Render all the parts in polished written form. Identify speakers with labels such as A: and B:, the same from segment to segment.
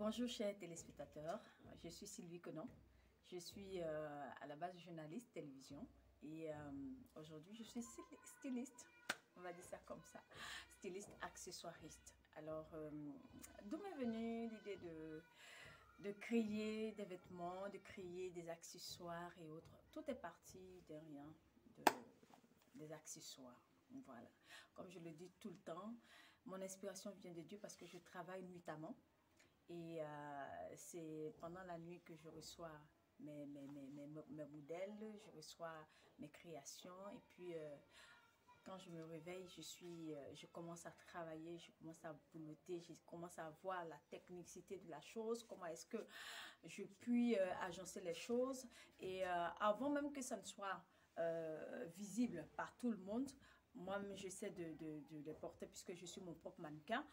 A: Bonjour chers téléspectateurs, je suis Sylvie Conan, je suis à la base journaliste télévision et aujourd'hui je suis styliste, on va dire ça comme ça, styliste accessoiriste. Alors d'où m'est venue l'idée de créer des vêtements, de créer des accessoires et autres. Tout est parti de rien, des accessoires. Voilà, comme je le dis tout le temps, mon inspiration vient de Dieu parce que je travaille nuitamment. Et c'est pendant la nuit que je reçois mes modèles, je reçois mes créations. Et puis, quand je me réveille, je commence à travailler, je commence à boulotter, je commence à voir la technicité de la chose, comment est-ce que je puis agencer les choses. Et avant même que ça ne soit visible par tout le monde, moi-même, j'essaie de les porter puisque je suis mon propre mannequin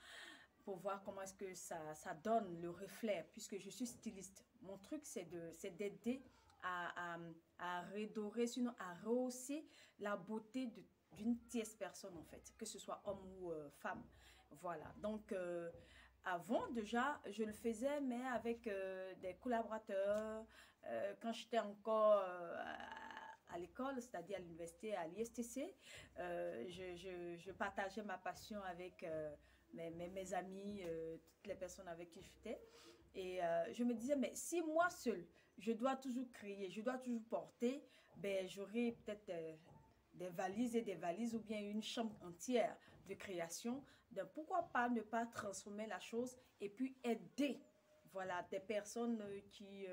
A: pour voir comment est-ce que ça donne le reflet, puisque je suis styliste. Mon truc, c'est d'aider à redorer, sinon à rehausser la beauté d'une tierce personne, en fait, que ce soit homme ou femme. Voilà, donc avant, déjà, je le faisais, mais avec des collaborateurs, quand j'étais encore à l'école, c'est-à-dire à l'université, à l'ISTC, je partageais ma passion avec mes amis, toutes les personnes avec qui j'étais. Et je me disais, mais si moi seule, je dois toujours créer, je dois toujours porter, ben, j'aurai peut-être des valises et des valises ou bien une chambre entière de création. Donc, pourquoi pas ne pas transformer la chose et puis aider, voilà, des personnes qui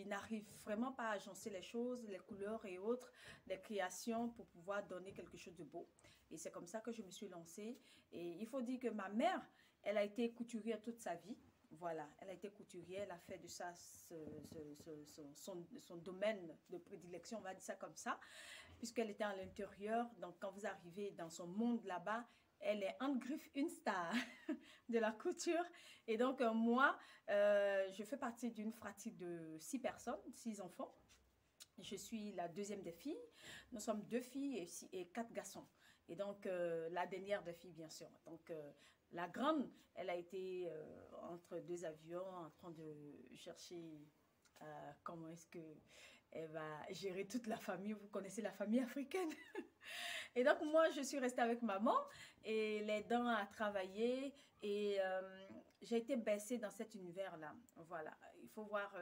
A: n'arrivent vraiment pas à agencer les choses, les couleurs et autres, les créations pour pouvoir donner quelque chose de beau. Et c'est comme ça que je me suis lancée. Et il faut dire que ma mère, elle a été couturière toute sa vie. Voilà, elle a été couturière, elle a fait de ça son domaine de prédilection, on va dire ça comme ça, puisqu'elle était à l'intérieur. Donc, quand vous arrivez dans son monde là-bas, elle est en griffe une star de la couture. Et donc, moi, je fais partie d'une fratrie de 6 personnes, 6 enfants. Je suis la deuxième des filles. Nous sommes 2 filles et 4 garçons. Et donc, la dernière des filles, bien sûr. Donc, la grande, elle a été entre 2 avions en train de chercher comment est-ce qu'elle va gérer toute la famille. Vous connaissez la famille africaine. Et donc, moi, je suis restée avec maman et l'aidant à travailler. Et j'ai été bercée dans cet univers-là. Voilà. Il faut voir,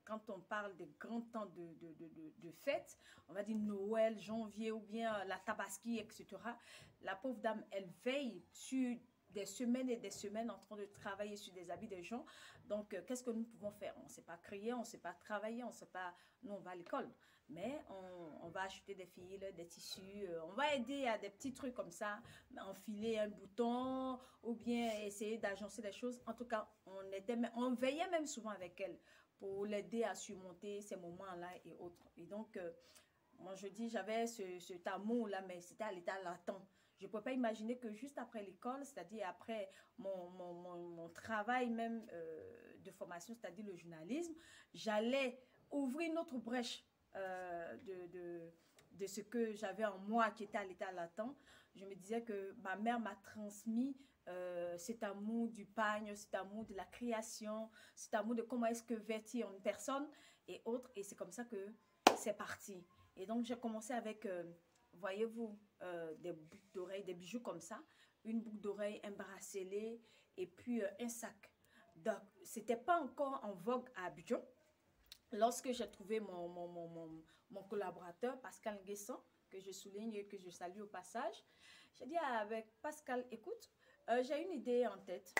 A: quand on parle des grands temps de fêtes, on va dire Noël, janvier ou bien la Tabaski, etc. La pauvre dame, elle veille sur des semaines et des semaines en train de travailler sur des habits des gens. Donc, qu'est-ce que nous pouvons faire? On ne sait pas créer, on ne sait pas travailler, on ne sait pas... Nous, on va à l'école. Mais on va acheter des fils, des tissus, on va aider à des petits trucs comme ça, enfiler un bouton ou bien essayer d'agencer des choses. En tout cas, on veillait même souvent avec elle pour l'aider à surmonter ces moments-là et autres. Et donc, moi, je dis, j'avais cet amour-là, mais c'était à l'état latent. Je ne peux pas imaginer que juste après l'école, c'est-à-dire après mon travail même de formation, c'est-à-dire le journalisme, j'allais ouvrir une autre brèche de ce que j'avais en moi qui était à l'état latent. Je me disais que ma mère m'a transmis cet amour du pagne, cet amour de la création, cet amour de comment est-ce que vêtir une personne et autres. Et c'est comme ça que c'est parti. Et donc, j'ai commencé avec, voyez-vous, des boucles d'oreilles, des bijoux comme ça, une boucle d'oreille, un bracelet et puis un sac. Donc, c'était pas encore en vogue à Abidjan. Lorsque j'ai trouvé mon collaborateur, Pascal Guesson, que je souligne et que je salue au passage, j'ai dit avec Pascal, écoute, j'ai une idée en tête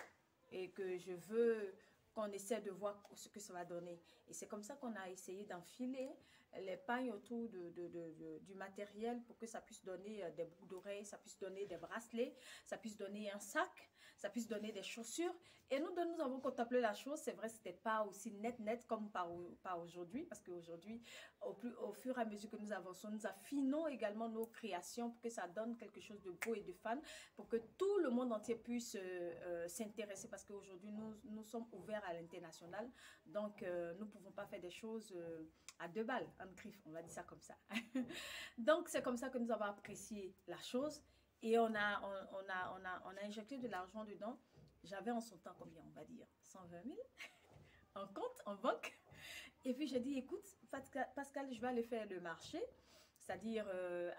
A: et que je veux qu'on essaie de voir ce que ça va donner. Et c'est comme ça qu'on a essayé d'enfiler les pailles autour du matériel pour que ça puisse donner des boucles d'oreilles, ça puisse donner des bracelets, ça puisse donner un sac, ça puisse donner des chaussures. Et nous avons contemplé la chose. C'est vrai, ce n'était pas aussi net comme par aujourd'hui, parce qu'aujourd'hui, au fur et à mesure que nous avançons, nous affinons également nos créations pour que ça donne quelque chose de beau et de fun, pour que tout le monde entier puisse s'intéresser, parce qu'aujourd'hui, nous sommes ouverts à l'international. Donc, nous ne pouvons pas faire des choses à 2 balles, en griffe, on va dire ça comme ça. Donc, c'est comme ça que nous avons apprécié la chose et on a injecté de l'argent dedans. J'avais en son temps combien, on va dire 120 000 en compte, en banque. Et puis j'ai dit, écoute, Pascal, je vais aller faire le marché, c'est-à-dire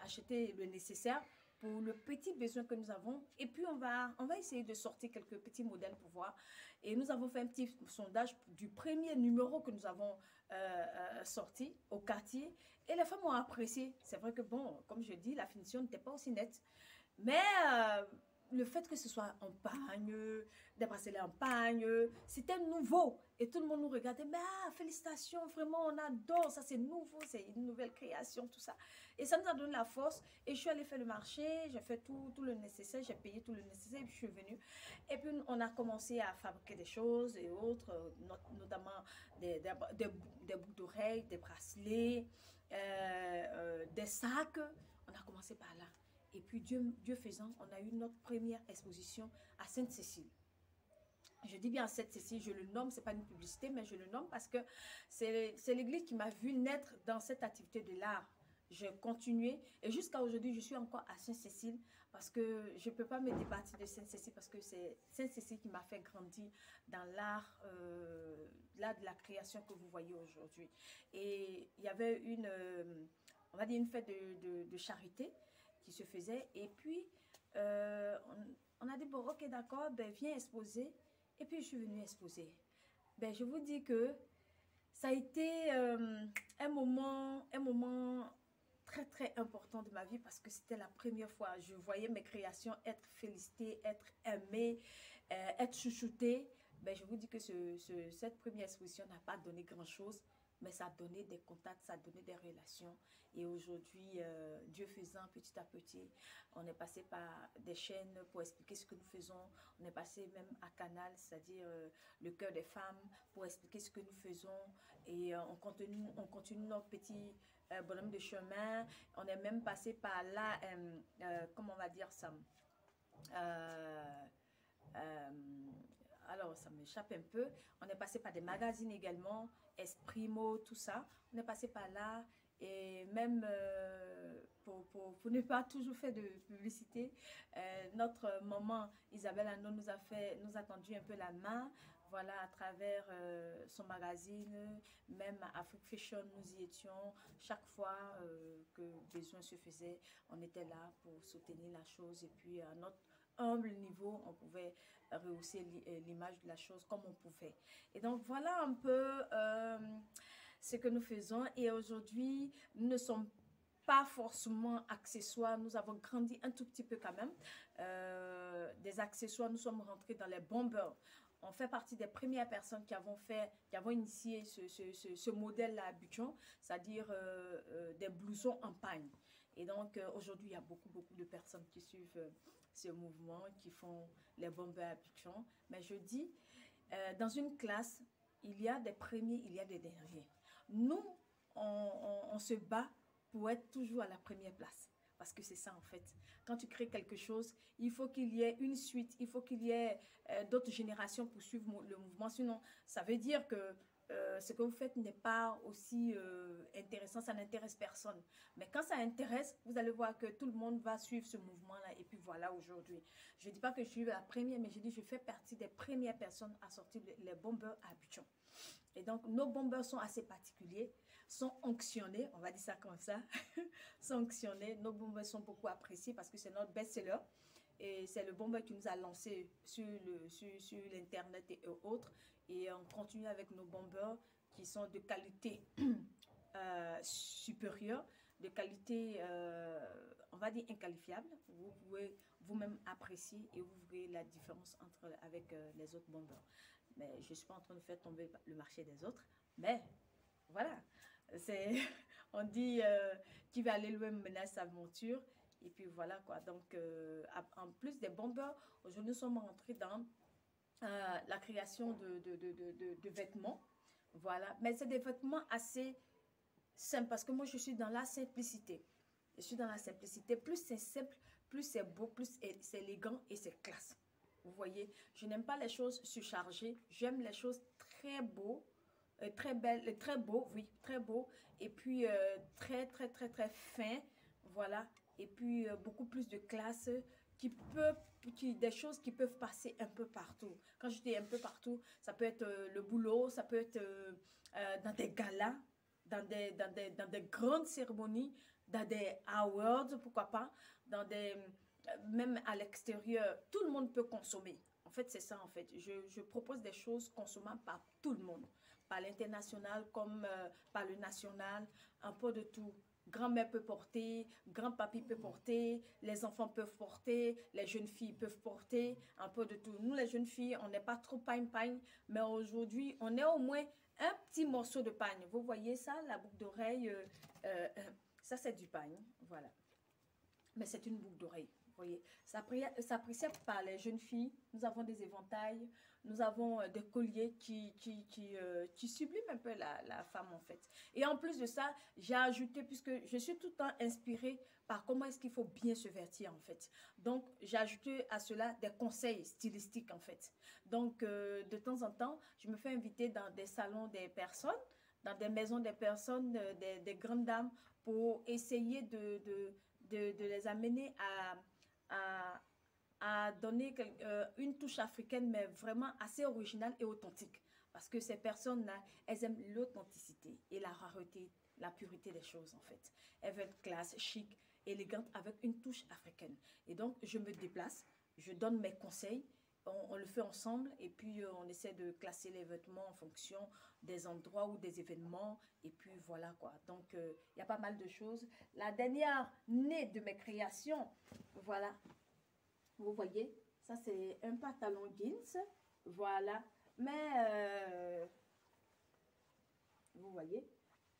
A: acheter le nécessaire pour le petit besoin que nous avons. Et puis on va essayer de sortir quelques petits modèles pour voir. Et nous avons fait un petit sondage du premier numéro que nous avons sorti au quartier. Et les femmes ont apprécié. C'est vrai que bon, comme je dis, la finition n'était pas aussi nette. Mais le fait que ce soit en pagne, des bracelets en pagne, c'était nouveau. Et tout le monde nous regardait, mais félicitations, vraiment, on adore, ça c'est nouveau, c'est une nouvelle création, tout ça. Et ça nous a donné la force. Et je suis allée faire le marché, j'ai fait tout le nécessaire, j'ai payé tout le nécessaire, et puis je suis venue. Et puis on a commencé à fabriquer des choses et autres, notamment des boucles d'oreilles, des bracelets, des sacs. On a commencé par là. Et puis Dieu faisant, on a eu notre première exposition à Sainte-Cécile. Je dis bien Sainte-Cécile, je le nomme, ce n'est pas une publicité, mais je le nomme parce que c'est l'église qui m'a vu naître dans cette activité de l'art. J'ai continué et jusqu'à aujourd'hui, je suis encore à Sainte-Cécile parce que je ne peux pas me départir de Sainte-Cécile parce que c'est Sainte-Cécile qui m'a fait grandir dans l'art de la création que vous voyez aujourd'hui. Et il y avait on va dire une fête de charité qui se faisait. Et puis, on a dit, bon, ok, d'accord, ben, viens exposer. Et puis, je suis venue exposer. Ben, je vous dis que ça a été un moment très, très important de ma vie parce que c'était la première fois. Je voyais mes créations être félicitées, être aimées, être chouchoutées. Ben, je vous dis que cette première exposition n'a pas donné grand-chose, mais ça a donné des contacts, ça a donné des relations. Et aujourd'hui, Dieu faisant, petit à petit, on est passé par des chaînes pour expliquer ce que nous faisons. On est passé même à Canal, c'est-à-dire le cœur des femmes, pour expliquer ce que nous faisons. Et on continue notre petit bonhomme de chemin. On est même passé par là, comment on va dire ça, alors ça m'échappe un peu. On est passé par des magazines également, Esprimo, tout ça. On est passé par là. Et même pour ne pas toujours faire de publicité, notre maman Isabelle Anno nous a tendu un peu la main, voilà, à travers son magazine, même Afrique Fashion, nous y étions. Chaque fois que besoin se faisait, on était là pour soutenir la chose. Et puis à notre humble niveau, on pouvait rehausser l'image de la chose comme on pouvait. Et donc voilà un peu ce que nous faisons. Et aujourd'hui, nous ne sommes pas forcément accessoires. Nous avons grandi un tout petit peu quand même. Des accessoires, nous sommes rentrés dans les bombers. On fait partie des premières personnes qui avons initié ce modèle-là à Abidjan, c'est-à-dire des blousons en pagne. Et donc, aujourd'hui, il y a beaucoup de personnes qui suivent ce mouvement, qui font les bombers à Abidjan. Mais je dis, dans une classe, il y a des premiers, il y a des derniers. Nous, on se bat pour être toujours à la première place. Parce que c'est ça, en fait. Quand tu crées quelque chose, il faut qu'il y ait une suite, il faut qu'il y ait d'autres générations pour suivre le mouvement. Sinon, ça veut dire que ce que vous faites n'est pas aussi intéressant, ça n'intéresse personne. Mais quand ça intéresse, vous allez voir que tout le monde va suivre ce mouvement-là. Et puis voilà, aujourd'hui. Je ne dis pas que je suis la première, mais je dis que je fais partie des premières personnes à sortir les bombers à Abidjan. Et donc, nos bombers sont assez particuliers, sont onctionnés, on va dire ça comme ça, sont onctionnés. Nos bombers sont beaucoup appréciés parce que c'est notre best-seller. Et c'est le bomber qui nous a lancé sur l'Internet et autres. Et on continue avec nos bombers qui sont de qualité supérieure, de qualité, on va dire, inqualifiable. Vous pouvez vous-même apprécier et vous verrez la différence avec les autres bombers. Mais je ne suis pas en train de faire tomber le marché des autres. Mais voilà, on dit qui va aller loin menace sa aventure. Et puis voilà quoi. Donc, en plus des bombers, aujourd'hui nous sommes rentrés dans la création de vêtements. Voilà. Mais c'est des vêtements assez simples parce que moi je suis dans la simplicité. Je suis dans la simplicité. Plus c'est simple, plus c'est beau, plus c'est élégant et c'est classe. Vous voyez, je n'aime pas les choses surchargées. J'aime les choses très beaux, très belles, très beaux, oui, très beaux. Et puis très fin, voilà. Et puis beaucoup plus de classe des choses qui peuvent passer un peu partout. Quand je dis un peu partout, ça peut être le boulot, ça peut être dans des galas, dans des grandes cérémonies, dans des awards, pourquoi pas, même à l'extérieur, tout le monde peut consommer. En fait, c'est ça, en fait. Je propose des choses consommables par tout le monde, par l'international comme par le national, un peu de tout. Grand-mère peut porter, grand-papy peut porter, les enfants peuvent porter, les jeunes filles peuvent porter, un peu de tout. Nous, les jeunes filles, on n'est pas trop pagne-pagne, mais aujourd'hui, on est au moins un petit morceau de pagne. Vous voyez ça, la boucle d'oreille, ça c'est du pagne, voilà. Mais c'est une boucle d'oreille, vous voyez. Ça s'apprécie par les jeunes filles. Nous avons des éventails, nous avons des colliers qui subliment un peu la femme en fait. Et en plus de ça, j'ai ajouté, puisque je suis tout le temps inspirée par comment est-ce qu'il faut bien se vêtir en fait. Donc, j'ai ajouté à cela des conseils stylistiques en fait. Donc, de temps en temps, je me fais inviter dans des salons des personnes, dans des maisons des personnes, des grandes dames, pour essayer de les amener à donner une touche africaine, mais vraiment assez originale et authentique. Parce que ces personnes-là, elles aiment l'authenticité et la rareté, la pureté des choses, en fait. Elles veulent classe, chic, élégante, avec une touche africaine. Et donc, je me déplace, je donne mes conseils, on le fait ensemble et puis on essaie de classer les vêtements en fonction des endroits ou des événements et puis voilà quoi. Donc il y a pas mal de choses. La dernière née de mes créations, voilà, vous voyez, ça c'est un pantalon jeans, voilà, mais vous voyez,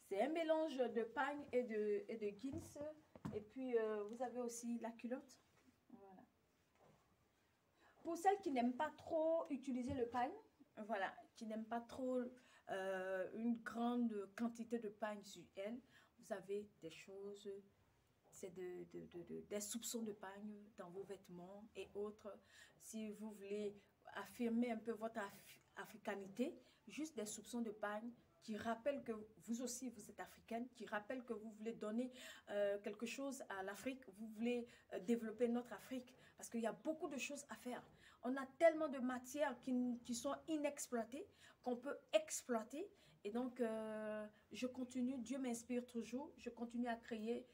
A: c'est un mélange de pagne et de jeans et puis vous avez aussi la culotte. Pour celles qui n'aiment pas trop utiliser le pagne, voilà, qui n'aiment pas trop une grande quantité de pagne sur elle, vous avez des choses, c'est des soupçons de pagne dans vos vêtements et autres. Si vous voulez affirmer un peu votre africanité, juste des soupçons de pagne qui rappellent que vous aussi vous êtes africaine, qui rappellent que vous voulez donner quelque chose à l'Afrique, vous voulez développer notre Afrique, parce qu'il y a beaucoup de choses à faire. On a tellement de matières qui sont inexploitées, qu'on peut exploiter. Et donc, je continue, Dieu m'inspire toujours, je continue à créer.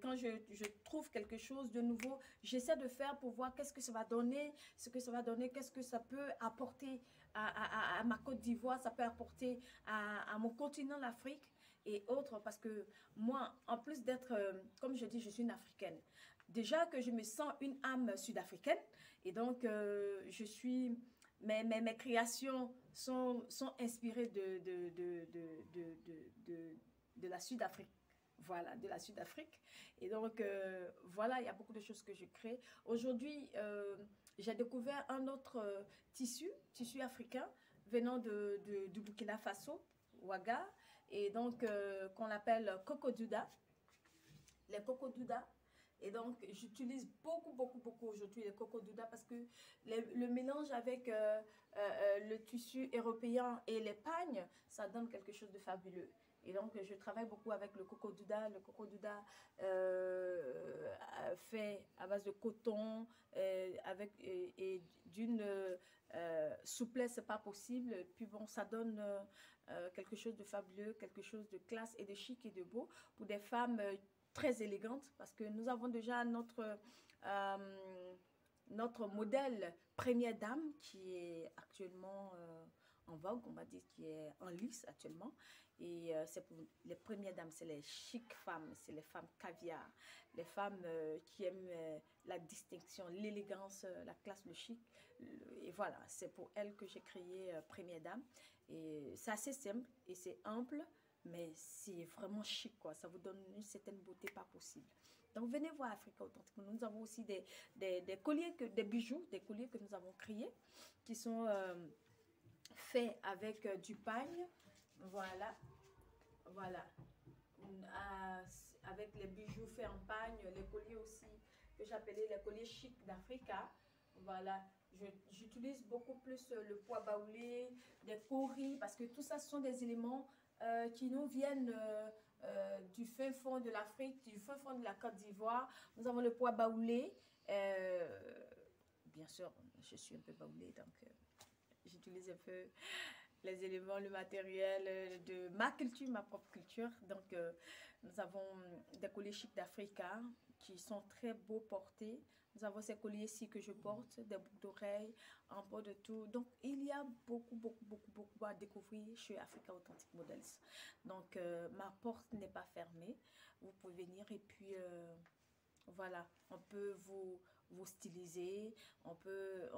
A: Quand je trouve quelque chose de nouveau, j'essaie de faire pour voir qu'est-ce que ça va donner, ce que ça va donner, qu'est-ce que ça peut apporter à ma Côte d'Ivoire, ça peut apporter à mon continent, l'Afrique et autres. Parce que moi, en plus d'être, comme je dis, je suis une Africaine. Déjà que je me sens une âme sud-africaine et donc je suis, mes créations sont inspirées de la Sud-Afrique. Voilà, de la Sud-Afrique. Et donc, voilà, il y a beaucoup de choses que je crée. Aujourd'hui, j'ai découvert un autre tissu africain venant du Burkina Faso, Ouaga, et donc qu'on appelle Coco Douda. Les Coco Douda. Et donc, j'utilise beaucoup aujourd'hui les Coco Douda parce que le mélange avec le tissu européen et les pagnes, ça donne quelque chose de fabuleux. Et donc, je travaille beaucoup avec le Coco Douda. Le Coco Douda fait à base de coton et d'une souplesse pas possible. Puis bon, ça donne quelque chose de fabuleux, quelque chose de classe et de chic et de beau pour des femmes très élégantes, parce que nous avons déjà notre modèle première dame qui est actuellement en vogue, on va dire, qui est en lice actuellement. Et c'est pour les premières dames, c'est les chic femmes, c'est les femmes caviar, les femmes qui aiment la distinction, l'élégance, la classe, le chic. Et voilà, c'est pour elles que j'ai créé première dame. Et c'est assez simple et c'est ample, mais c'est vraiment chic, quoi. Ça vous donne une certaine beauté pas possible. Donc, venez voir Africa Authentique. Nous avons aussi des colliers, des bijoux, des colliers que nous avons créés, qui sont faits avec du pagne. Voilà. Voilà. Avec les bijoux faits en pagne, les colliers aussi, que j'appelais les colliers chic d'Africa. Voilà. J'utilise beaucoup plus le pois baoulé, des cauris, parce que tout ça, ce sont des éléments qui nous viennent du fin fond de l'Afrique, du fin fond de la Côte d'Ivoire. Nous avons le pois baoulé. Bien sûr, je suis un peu baoulée, donc j'utilise un peu les éléments, le matériel de ma culture, ma propre culture. Donc, nous avons des colliers chic d'Africa qui sont très beaux portés. Nous avons ces colliers-ci que je porte, des boucles d'oreilles, en bas de tout. Donc, il y a beaucoup à découvrir chez Africa Authentic Models. Donc, ma porte n'est pas fermée. Vous pouvez venir et puis, voilà, on peut vous styliser, on peut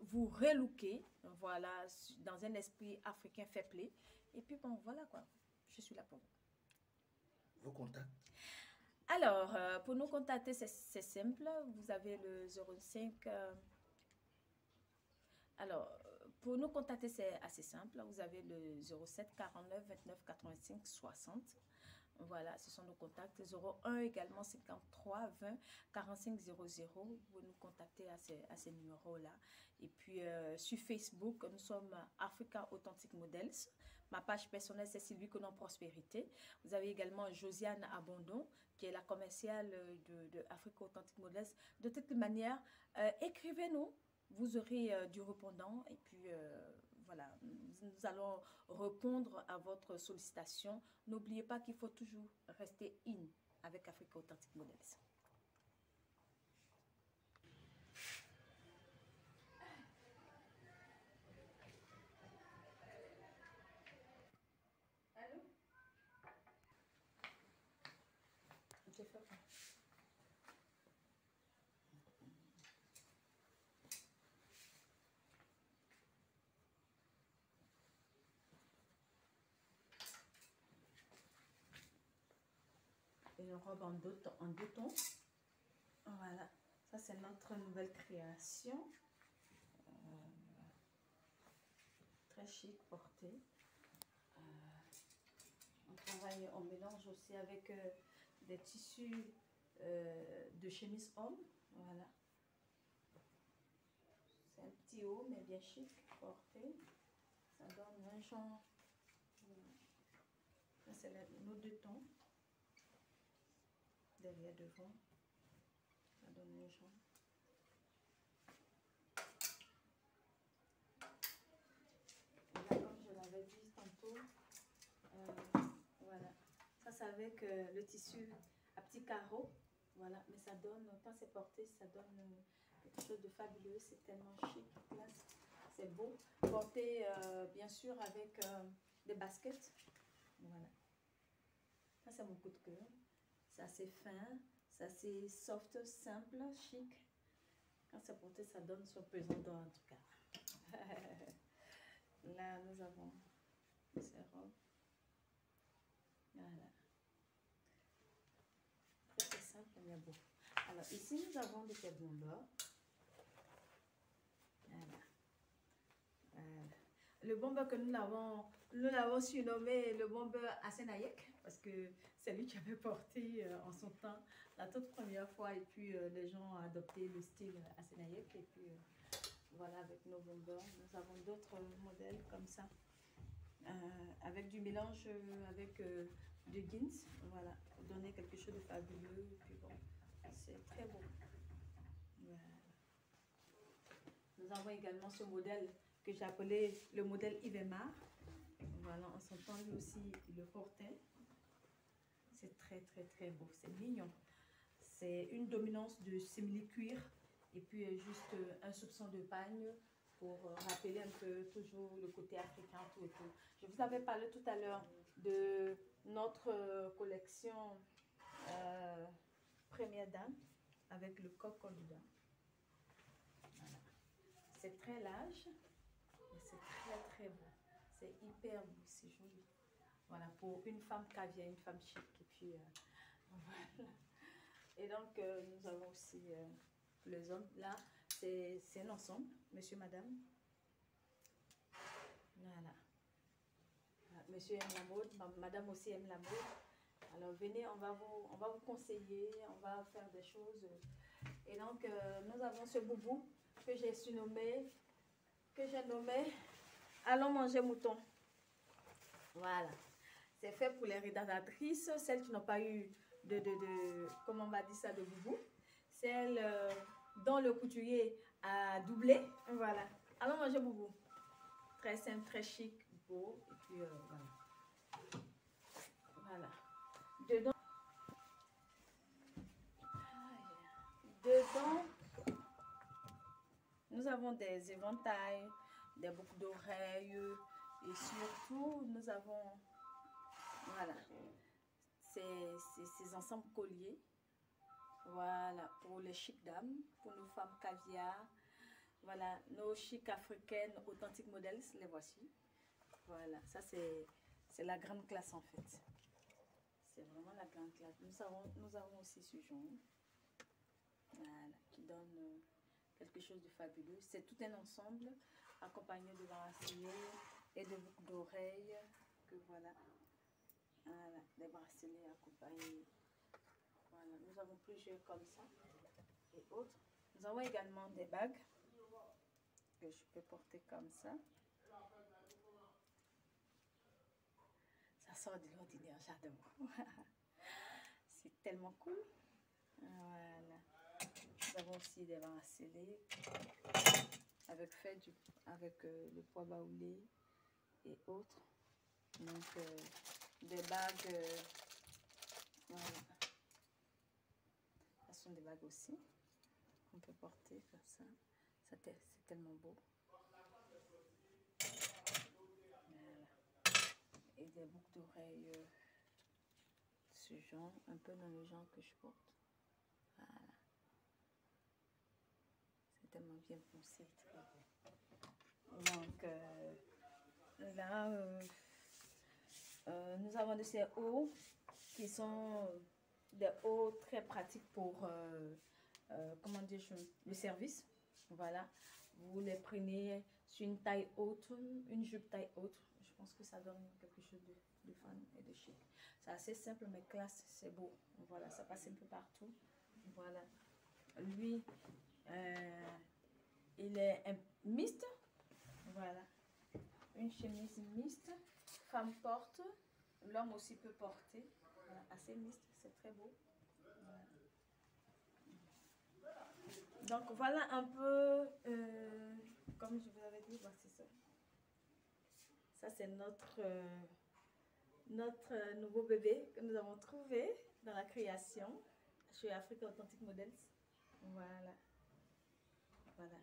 A: vous relooker, voilà, dans un esprit africain fair play. Et puis, bon, voilà quoi, je suis là pour vous.
B: Vos contacts?
A: Alors, pour nous contacter, c'est simple. Vous avez le 05. Alors, pour nous contacter, c'est assez simple. Vous avez le 07 49 29 85 60. Voilà, ce sont nos contacts. 01 également 53 20 45 00. Vous pouvez nous contacter à ces numéros-là. Et puis, sur Facebook, nous sommes Africa Authentic Models. Ma page personnelle, c'est Sylvie Conon Prospérité. Vous avez également Josiane Abondon, qui est la commerciale de Africa Authentic Models. De toute manière, écrivez-nous. Vous aurez du répondant et puis voilà, nous allons répondre à votre sollicitation. N'oubliez pas qu'il faut toujours rester in avec Africa Authentic Models. Allô? Je fais quoi? Une robe en deux tons. Voilà, ça c'est notre nouvelle création. Très chic portée. On travaille, on mélange aussi avec des tissus de chemise homme. Voilà. C'est un petit haut mais bien chic porté. Ça donne un genre. Ça c'est nos deux tons. Derrière devant. Ça donne un genre. Comme je l'avais dit tantôt. Voilà. Ça c'est avec le tissu à petits carreaux. Voilà. Mais ça donne, quand c'est porté, ça donne quelque chose de fabuleux. C'est tellement chic, classe. C'est beau. Porté bien sûr avec des baskets. Voilà. Ça c'est mon coup de cœur. C'est assez fin. C'est assez soft, simple, chic. Quand c'est porté, ça donne son pesant en tout cas. Là, nous avons ces robes. Voilà. Très simple, mais beau. Alors, ici, nous avons des bombers. Voilà. Voilà. Le bomber que nous l'avons surnommé le bomber Asenayek parce que c'est lui qui avait porté en son temps la toute première fois et puis les gens ont adopté le style Asenayek et puis voilà avec nos bombers. Nous avons d'autres modèles comme ça avec du mélange avec du jeans, voilà, pour donner quelque chose de fabuleux et puis bon, c'est très beau. Voilà. Nous avons également ce modèle que j'ai appelé le modèle Ivemar. Voilà, en son temps, lui aussi, il le portait. C'est très beau, c'est mignon. C'est une dominance de simili-cuir et puis juste un soupçon de pagne pour rappeler un peu toujours le côté africain, tout et tout. Je vous avais parlé tout à l'heure de notre collection Première Dame avec le coq Coluda. Voilà. C'est très large, mais c'est très beau. C'est hyper beau, c'est joli. Voilà, pour une femme caviar, une femme chic. Et puis, voilà. Et donc, nous avons aussi les hommes. Là, c'est un ensemble, monsieur, madame. Voilà. Monsieur aime la mode, madame aussi aime la mode. Alors, venez, on va vous conseiller, on va faire des choses. Et donc, nous avons ce boubou que j'ai surnommé, que j'ai nommé Allons manger mouton. Voilà. C'est fait pour les rédactrices, celles qui n'ont pas eu comment on va dire ça, de boubou. Celles dont le couturier a doublé. Voilà. Allons manger boubou. Très simple, très chic, beau. Et puis voilà. Voilà. Dedans, nous avons des éventails, des boucles d'oreilles et surtout, nous avons, voilà, ces ensembles colliers. Voilà, pour les chic dames, pour nos femmes caviar. Voilà, nos chics africaines authentiques modèles, les voici. Voilà, ça c'est la grande classe en fait. C'est vraiment la grande classe. Nous avons aussi ce jaune. Voilà, qui donne quelque chose de fabuleux. C'est tout un ensemble accompagné de bracelets et de boucles d'oreilles. Que voilà. Voilà, des bracelets accompagnés. Voilà, nous avons plusieurs comme ça et autres. Nous avons également des bagues que je peux porter comme ça. Ça sort de l'ordinaire, j'adore. C'est tellement cool. Voilà. Nous avons aussi des bracelets avec le poids baoulé et autres. Donc des bagues, voilà. Ce sont des bagues aussi qu'on peut porter comme ça. C'est tellement beau. Voilà. Et des boucles d'oreilles ce genre, un peu dans le genre que je porte. Voilà. C'est tellement bien pensé, très beau. Donc là, nous avons de ces hauts qui sont des hauts très pratiques pour, comment dire, le service. Voilà, vous les prenez sur une taille haute, une jupe taille haute. Je pense que ça donne quelque chose de fun et de chic. C'est assez simple mais classe, c'est beau. Voilà, ça passe un peu partout. Voilà, lui, il est mixte. Voilà, une chemise mixte. Femme porte, l'homme aussi peut porter. Voilà, assez mixte, c'est très beau. Voilà. Donc voilà un peu, comme je vous avais dit, voici ça. Ça c'est notre nouveau bébé que nous avons trouvé dans la création chez Africa Authentic Models. Voilà. Voilà.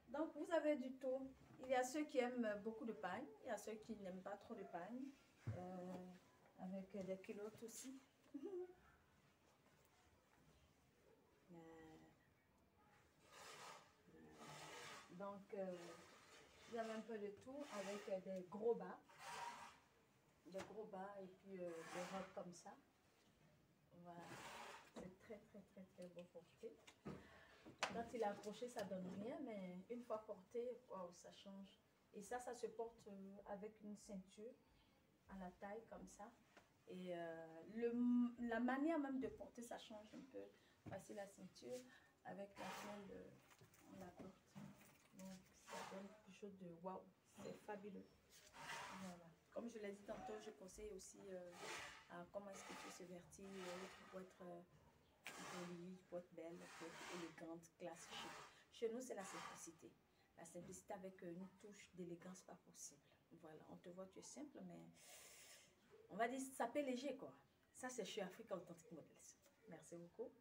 A: Donc vous avez du tout. Il y a ceux qui aiment beaucoup de pagne, il y a ceux qui n'aiment pas trop de pagne, avec des culottes aussi. Donc, vous avez un peu de tout avec des gros bas et puis des robes comme ça. Voilà, c'est très très très très beau porté. Quand il est accroché, ça donne rien, mais une fois porté, wow, ça change. Et ça se porte avec une ceinture à la taille comme ça. Et la manière même de porter, ça change un peu. Voici la ceinture avec laquelle on la porte. Donc, ça donne quelque chose de waouh, c'est fabuleux. Voilà. Comme je l'ai dit tantôt, je conseille aussi à comment est-ce qu'il faut se vertir pour être jolie, pour être belle, pour être élégante, classe, chic. Chez nous, c'est la simplicité. La simplicité avec une touche d'élégance pas possible. Voilà, on te voit, tu es simple, mais on va dire ça fait léger quoi. Ça, c'est chez Africa Authentic Models. Merci beaucoup.